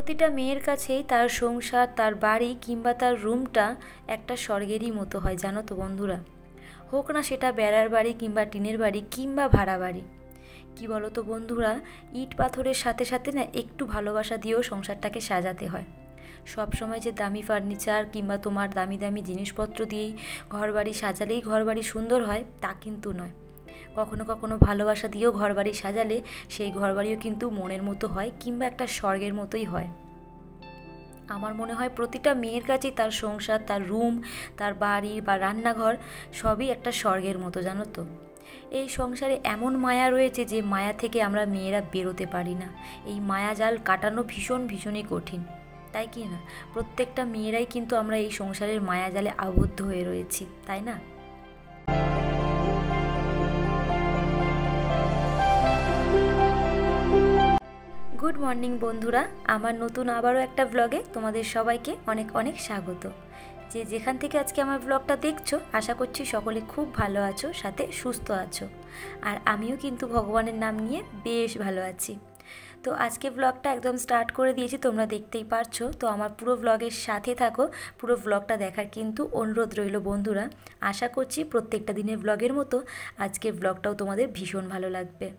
প্রতিটা মেয়ের কাছেই তার সংসার, তার বাড়ি কিংবা তার রুমটা একটা স্বর্গেরই মতো হয়, জানো তো বন্ধুরা। হোক না সেটা বেড়ার বাড়ি কিংবা টিনের বাড়ি কিংবা ভাড়া বাড়ি। কি বলো তো বন্ধুরা, ইট পাথরের সাথে সাথে না একটু ভালোবাসা দিয়েও সংসারটাকে সাজাতে হয়। সব সময় যে দামি ফার্নিচার কিংবা তোমার দামি দামি জিনিসপত্র দিয়েই ঘরবাড়ি সাজালেই ঘরবাড়ি সুন্দর হয় তা কিন্তু নয়। কখনো কখনো ভালোবাসা দিয়েও ঘরবাড়ি সাজালে সেই ঘরবাড়িও কিন্তু মনের মতো হয় কিংবা একটা স্বর্গের মতোই হয়। আমার মনে হয় প্রতিটা মেয়ের কাছেই তার সংসার, তার রুম, তার বাড়ি বা রান্নাঘর সবই একটা স্বর্গের মতো, জানো তো। এই সংসারে এমন মায়া রয়েছে যে মায়া থেকে আমরা মেয়েরা বেরোতে পারি না। এই মায়াজাল কাটানো ভীষণ ভীষণই কঠিন, তাই কি না? প্রত্যেকটা মেয়েরাই কিন্তু আমরা এই সংসারের মায়াজালে আবদ্ধ হয়ে রয়েছি, তাই না? গুড মর্নিং বন্ধুরা, আমার নতুন আবারও একটা ব্লগে তোমাদের সবাইকে অনেক অনেক স্বাগত। যে যেখান থেকে আজকে আমার ব্লগটা দেখছো, আশা করছি সকলে খুব ভালো আছো, সাথে সুস্থ আছো। আর আমিও কিন্তু ভগবানের নাম নিয়ে বেশ ভালো আছি। তো আজকে ব্লগটা একদম স্টার্ট করে দিয়েছি, তোমরা দেখতেই পারছো। তো আমার পুরো ব্লগের সাথে থাকো, পুরো ব্লগটা দেখার কিন্তু অনুরোধ রইল বন্ধুরা। আশা করছি প্রত্যেকটা দিনের ব্লগের মতো আজকের ব্লগটাও তোমাদের ভীষণ ভালো লাগবে।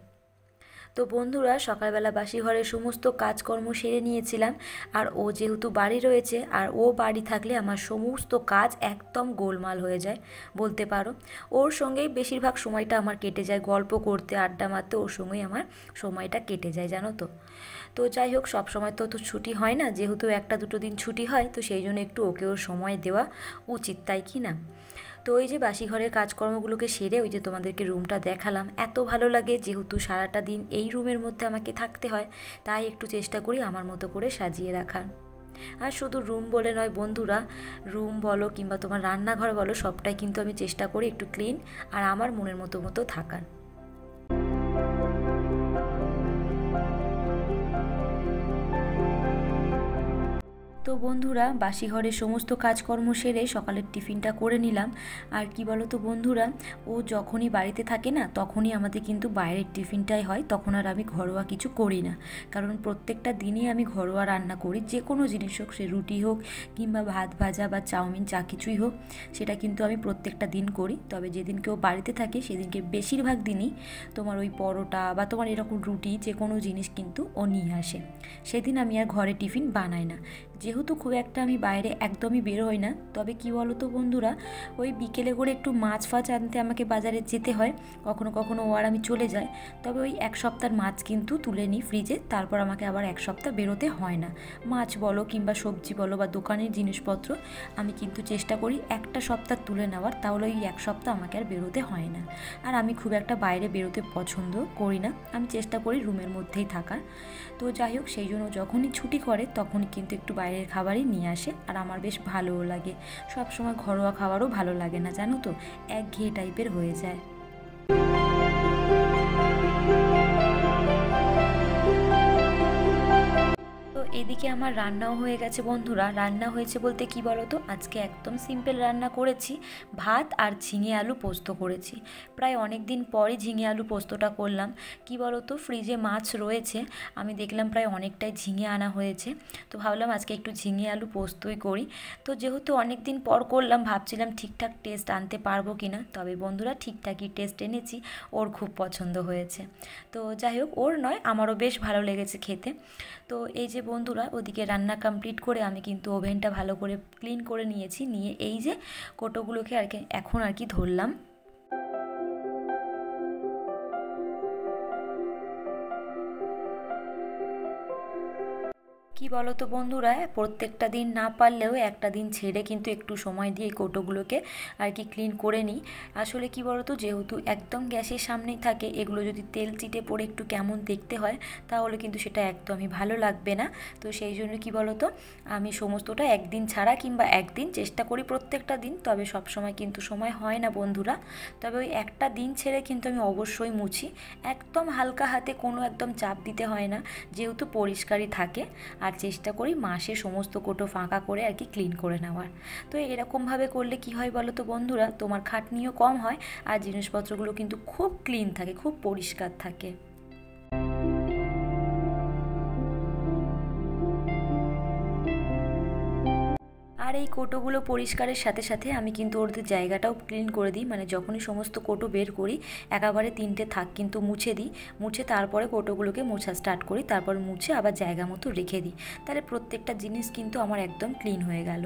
তো বন্ধুরা, সকালবেলা বাসি ঘরের সমস্ত কাজকর্ম সেরে নিয়েছিলাম। আর ও যেহেতু বাড়ি রয়েছে, আর ও বাড়ি থাকলে আমার সমস্ত কাজ একদম গোলমাল হয়ে যায় বলতে পারো। ওর সঙ্গেই বেশিরভাগ সময়টা আমার কেটে যায়, গল্প করতে, আড্ডা মারতে ওর সঙ্গেই আমার সময়টা কেটে যায়, জানো তো। তো যাই হোক, সব সময় তো ছুটি হয় না, যেহেতু একটা দুটো দিন ছুটি হয়, তো সেই জন্য একটু ওকেও সময় দেওয়া উচিত, তাই কি না? তো ওই যে বাসি ঘরের কাজকর্মগুলোকে সেরে ওই যে তোমাদেরকে রুমটা দেখালাম। এত ভালো লাগে, যেহেতু সারাটা দিন এই রুমের মধ্যে আমাকে থাকতে হয়, তাই একটু চেষ্টা করি আমার মতো করে সাজিয়ে রাখার। আর শুধু রুম বলে নয় বন্ধুরা, রুম বলো কিংবা তোমার রান্নাঘর বলো, সবটাই কিন্তু আমি চেষ্টা করি একটু ক্লিন আর আমার মনের মতো মতো থাকার। তো বন্ধুরা, বাসি ঘরের সমস্ত কাজকর্ম সেরে সকালের টিফিনটা করে নিলাম। আর কি বলো তো বন্ধুরা, ও যখনই বাড়িতে থাকে না, তখনই আমাদের কিন্তু বাইরের টিফিনটাই হয়। তখন আর আমি ঘরোয়া কিছু করি না, কারণ প্রত্যেকটা দিনই আমি ঘরোয়া রান্না করি। যে কোনো জিনিস হোক, সে রুটি হোক কিংবা ভাত ভাজা বা চাউমিন, যা কিছুই হোক, সেটা কিন্তু আমি প্রত্যেকটা দিন করি। তবে যেদিন কেউ বাড়িতে থাকে সেদিনকে বেশিরভাগ দিনই তোমার ওই পরোটা বা তোমার এরকম রুটি যে কোনো জিনিস কিন্তু ও নিয়ে আসে। সেদিন আমি আর ঘরে টিফিন বানাই না, যেহেতু খুব একটা আমি বাইরে একদমই বের হই না। তবে কি বলো তো বন্ধুরা, ওই বিকেলে করে একটু মাছ ফাছ আনতে আমাকে বাজারে যেতে হয়, কখনো কখনো ও আর আমি চলে যাই। তবে ওই এক সপ্তাহের মাছ কিন্তু তুলে নিই ফ্রিজে, তারপর আমাকে আবার এক সপ্তাহ বেরোতে হয় না। মাছ বলো কিংবা সবজি বলো বা দোকানের জিনিসপত্র, আমি কিন্তু চেষ্টা করি একটা সপ্তাহ তুলে নেওয়ার, তাহলে ওই এক সপ্তাহ আমাকে আর বেরোতে হয় না। আর আমি খুব একটা বাইরে বেরোতে পছন্দ করি না, আমি চেষ্টা করি রুমের মধ্যেই থাকার। তো যাই হোক, সেই জন্য যখনই ছুটি করে তখনই কিন্তু একটু বাইরের খাবারই নিয়ে আসে, আর আমার বেশ ভালোও লাগে। সব সময় ঘরোয়া খাবারও ভালো লাগে না, জানো তো, একঘেয়ে টাইপের হয়ে যায়। তো এদিকে আমার রান্নাও হয়ে গেছে বন্ধুরা। রান্না হয়েছে বলতে কি বলো তো, আজকে একদম সিম্পল রান্না করেছি, ভাত আর ঝিঙে আলু পোস্ত করেছি। প্রায় অনেক দিন পরই ঝিঙে আলু পোস্তটা করলাম। কি বলো তো, ফ্রিজে মাছ রয়েছে, আমি দেখলাম প্রায় অনেকটাই ঝিঙে আনা হয়েছে, তো ভাবলাম আজকে একটু ঝিঙে আলু পোস্তই করি। তো যেহেতু অনেক দিন পর করলাম, ভাবছিলাম ঠিকঠাক টেস্ট আনতে পারবো কি না। তবে বন্ধুরা, ঠিকঠাকই টেস্ট এনেছি, ওর খুব পছন্দ হয়েছে। তো যাই হোক, ওর নয় আমারও বেশ ভালো লেগেছে খেতে। তো এই যে বন্ধুরা, ওদিকে রান্না কমপ্লিট করে আমি কিন্তু ওভেনটা ভালো করে ক্লিন করে নিয়েছি, নিয়ে এই যে কোটোগুলোকে এখন আর কি ধরলাম। কি বলো তো বন্ধুরা, প্রত্যেকটা দিন না পারলেও একটা দিন ছেড়ে কিন্তু একটু সময় দিয়ে কোটোগুলোকে আর কি ক্লিন করে নিই। আসলে কি বলো তো, যেহেতু একদম গ্যাসের সামনেই থাকে, এগুলো যদি তেল চিটে পড়ে একটু কেমন দেখতে হয়, তাহলে কিন্তু সেটা একদমই ভালো লাগবে না। তো সেই জন্য কি বলো তো, আমি সমস্তটা একদিন ছাড়া কিংবা একদিন চেষ্টা করি প্রত্যেকটা দিন, তবে সব সময় কিন্তু সময় হয় না বন্ধুরা। তবে ওই একটা দিন ছেড়ে কিন্তু আমি অবশ্যই মুছি, একদম হালকা হাতে, কোনো একদম চাপ দিতে হয় না, যেহেতু পরিষ্কারই থাকে। আর চেষ্টা করি মাসে সমস্ত কোটো ফাঁকা করে আর কি ক্লিন করে নেওয়ার। তো এরকমভাবে করলে কি হয় বলো তো বন্ধুরা, তোমার খাটনিও কম হয়, আর জিনিসপত্রগুলো কিন্তু খুব ক্লিন থাকে, খুব পরিষ্কার থাকে। এই কোটোগুলো পরিষ্কারের সাথে সাথে আমি কিন্তু ওদের জায়গাটাও ক্লিন করে দিই, মানে যখনই সমস্ত কোটো বের করি একেবারে 3টে থাক কিন্তু মুছে দিই, মুছে তারপরে কোটোগুলোকে মোছা স্টার্ট করি, তারপর মুছে আবার জায়গা মতো রেখে দিই, তাহলে প্রত্যেকটা জিনিস কিন্তু আমার একদম ক্লিন হয়ে গেল।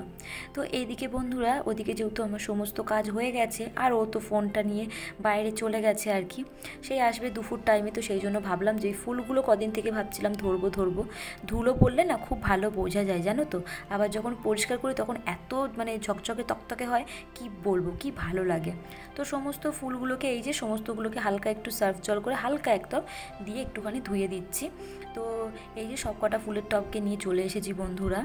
তো এইদিকে বন্ধুরা ওদিকে যেহেতু আমার সমস্ত কাজ হয়ে গেছে আর ও তো ফোনটা নিয়ে বাইরে চলে গেছে আর কি, সেই আসবে দুপুর টাইমে, তো সেই জন্য ভাবলাম যে ফুলগুলো কদিন থেকে ভাবছিলাম ধরবো, ধুলো পড়লে না খুব ভালো বোঝা যায় জানো তো, আবার যখন পরিষ্কার করি তখন এত মানে ঝকঝকে তকতকে হয় কি বলবো, কি ভালো লাগে। তো সমস্ত ফুলগুলোকে এই যে সমস্তগুলোকে হালকা একটু সার্ফ জল করে হালকা একদম দিয়ে একটুখানি ধুয়ে দিচ্ছি। তো এই যে সব কটা ফুলের টবকে নিয়ে চলে এসেছি বন্ধুরা।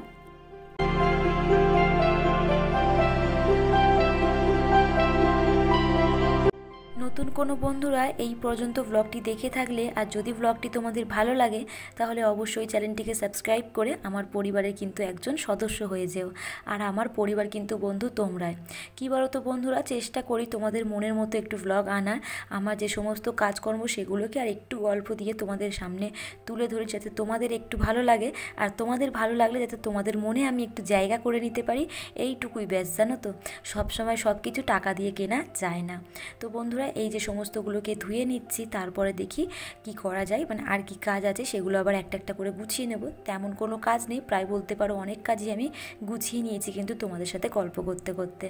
নতুন কোনো বন্ধুরা এই পর্যন্ত ব্লগটি দেখে থাকলে আর যদি ব্লগটি তোমাদের ভালো লাগে তাহলে অবশ্যই চ্যানেলটিকে সাবস্ক্রাইব করে আমার পরিবারের কিন্তু একজন সদস্য হয়ে যেও। আর আমার পরিবার কিন্তু বন্ধু তোমরাই। কী বলো তো বন্ধুরা, চেষ্টা করি তোমাদের মনের মতো একটু ব্লগ আনার, আমার যে সমস্ত কাজকর্ম সেগুলোকে আর একটু গল্প দিয়ে তোমাদের সামনে তুলে ধরি যাতে তোমাদের একটু ভালো লাগে, আর তোমাদের ভালো লাগলে যাতে তোমাদের মনে আমি একটু জায়গা করে নিতে পারি, এইটুকুই ব্যাস জানো তো। সবসময় সব কিছু টাকা দিয়ে কেনা যায় না। তো বন্ধুরা এই যে সমস্তগুলোকে ধুয়ে নিচ্ছি, তারপরে দেখি কি করা যায়, মানে আর কি কাজ আছে সেগুলো আবার একটা একটা করে গুছিয়ে নেব। তেমন কোনো কাজ নেই, প্রায় বলতে পারো অনেক কাজই আমি গুছিয়ে নিয়েছি কিন্তু তোমাদের সাথে গল্প করতে করতে।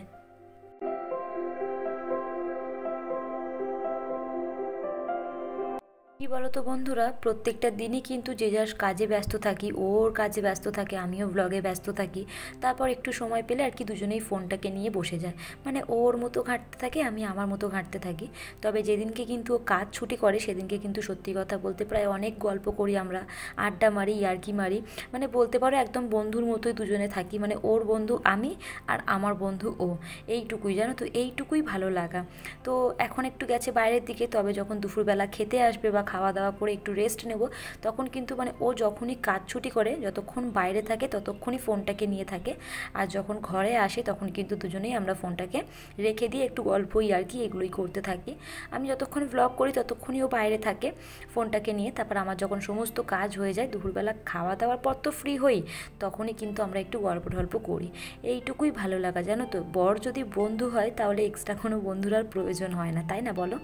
কী বলো তো বন্ধুরা, প্রত্যেকটা দিনই কিন্তু যে যার কাজে ব্যস্ত থাকি, ওর কাজে ব্যস্ত থাকে, আমিও ব্লগে ব্যস্ত থাকি, তারপর একটু সময় পেলে আর কি দুজনেই ফোনটাকে নিয়ে বসে যায়, মানে ওর মতো ঘাঁটতে থাকে আমি আমার মতো ঘাঁটতে থাকি। তবে যেদিনকে কিন্তু ও কাজ ছুটি করে সেদিনকে কিন্তু সত্যি কথা বলতে প্রায় অনেক গল্প করি আমরা, আড্ডা মারি, ইয়ার্কি মারি, মানে বলতে পারো একদম বন্ধুর মতোই দুজনে থাকি, মানে ওর বন্ধু আমি আর আমার বন্ধু ও, এইটুকুই জানো তো, এইটুকুই ভালো লাগা। তো এখন একটু গেছে বাইরের দিকে, তবে যখন দুপুরবেলা খেতে আসবে বা খাওয়া দাওয়া করে একটু রেস্ট নেব তখন কিন্তু মানে ও যখনই কাজ ছুটি করে যতক্ষণ বাইরে থাকে ততক্ষণই ফোনটাকে নিয়ে থাকে, আর যখন ঘরে আসে তখন কিন্তু দুজনেই আমরা ফোনটাকে রেখে দিয়ে একটু গল্পই আর কি এগুলোই করতে থাকি। আমি যতক্ষণ ব্লগ করি ততক্ষণই ও বাইরে থাকে ফোনটাকে নিয়ে, তারপর আমার যখন সমস্ত কাজ হয়ে যায় দুপুরবেলা খাওয়া দাওয়ার পর তো ফ্রি হই, তখনই কিন্তু আমরা একটু গল্প টল্প করি, এইটুকুই ভালো লাগা জানো তো। বর যদি বন্ধু হয় তাহলে এক্সট্রা কোনো বন্ধুর আর প্রয়োজন হয় না, তাই না বলো।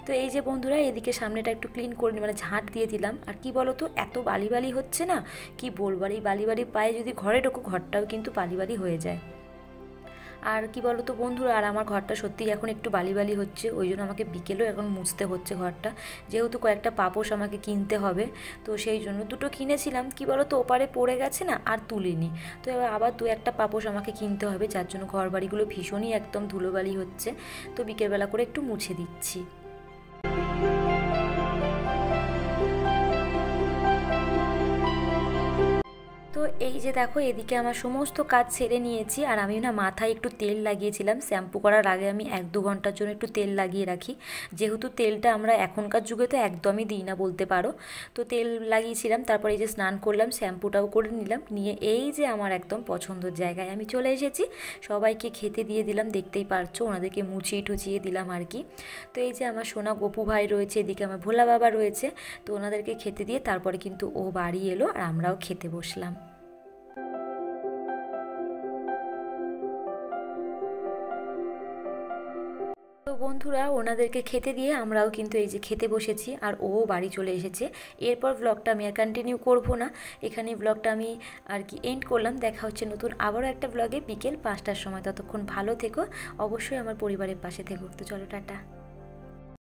তো এই যে বন্ধুরা এদিকে সামনেটা একটু ক্লিন করে মানে ঝাঁট দিয়ে দিলাম, আর কি বলো তো এত বালি বালি হচ্ছে না, কি বলবো, আর এই বালি বালি পায়ে যদি ঘরে ঢোকো ঘরটাও কিন্তু বালি বালি হয়ে যায়। আর কি বলো তো বন্ধুরা, আর আমার ঘরটা সত্যিই এখন একটু বালি বালি হচ্ছে, ওই জন্য আমাকে বিকেলেও এখন মুছতে হচ্ছে ঘরটা, যেহেতু কয়েকটা পাপোশ আমাকে কিনতে হবে, তো সেই জন্য দুটো কিনেছিলাম, কি বলো তো ওপারে পড়ে গেছে না আর তুলিনি, তো এবার আবার দু একটা পাপোশ আমাকে কিনতে হবে, যার জন্য ঘর বাড়িগুলো ভীষণই একদম ধুলোবালি হচ্ছে, তো বিকেলবেলা করে একটু মুছে দিচ্ছি। তো এই যে দেখো এদিকে আমার সমস্ত কাজ ছেড়ে নিয়েছি, আর আমি না মাথায় একটু তেল লাগিয়েছিলাম, শ্যাম্পু করার আগে আমি 1-2 ঘন্টার জন্য একটু তেল লাগিয়ে রাখি, যেহেতু তেলটা আমরা এখনকার যুগে তো একদমই দিই না বলতে পারো, তো তেল লাগিয়েছিলাম, তারপরে এই যে স্নান করলাম, শ্যাম্পুটাও করে নিলাম, নিয়ে এই যে আমার একদম পছন্দের জায়গায় আমি চলে এসেছি, সবাইকে খেতে দিয়ে দিলাম, দেখতেই পারছো ওনাদেরকে মুছিয়ে টুচিয়ে দিলাম আর কি। তো এই যে আমার সোনা গপু ভাই রয়েছে, এদিকে আমার ভোলা বাবা রয়েছে, তো ওনাদেরকে খেতে দিয়ে তারপরে কিন্তু ও বাড়ি এলো আর আমরাও খেতে বসলাম। তো বন্ধুরা ওনাদেরকে খেতে দিয়ে আমরাও কিন্তু এই যে খেতে বসেছি, আর ও বাড়ি চলে এসেছে। এরপর ব্লগটা আমি আর কন্টিনিউ করব না, এখানে ব্লগটা আমি আর কি এন্ড করলাম। দেখা হচ্ছে নতুন আবারও একটা ব্লগে বিকেল 5টার সময়, ততক্ষণ ভালো থেকো, অবশ্যই আমার পরিবারের পাশে থেকো। তো চলো টাটা।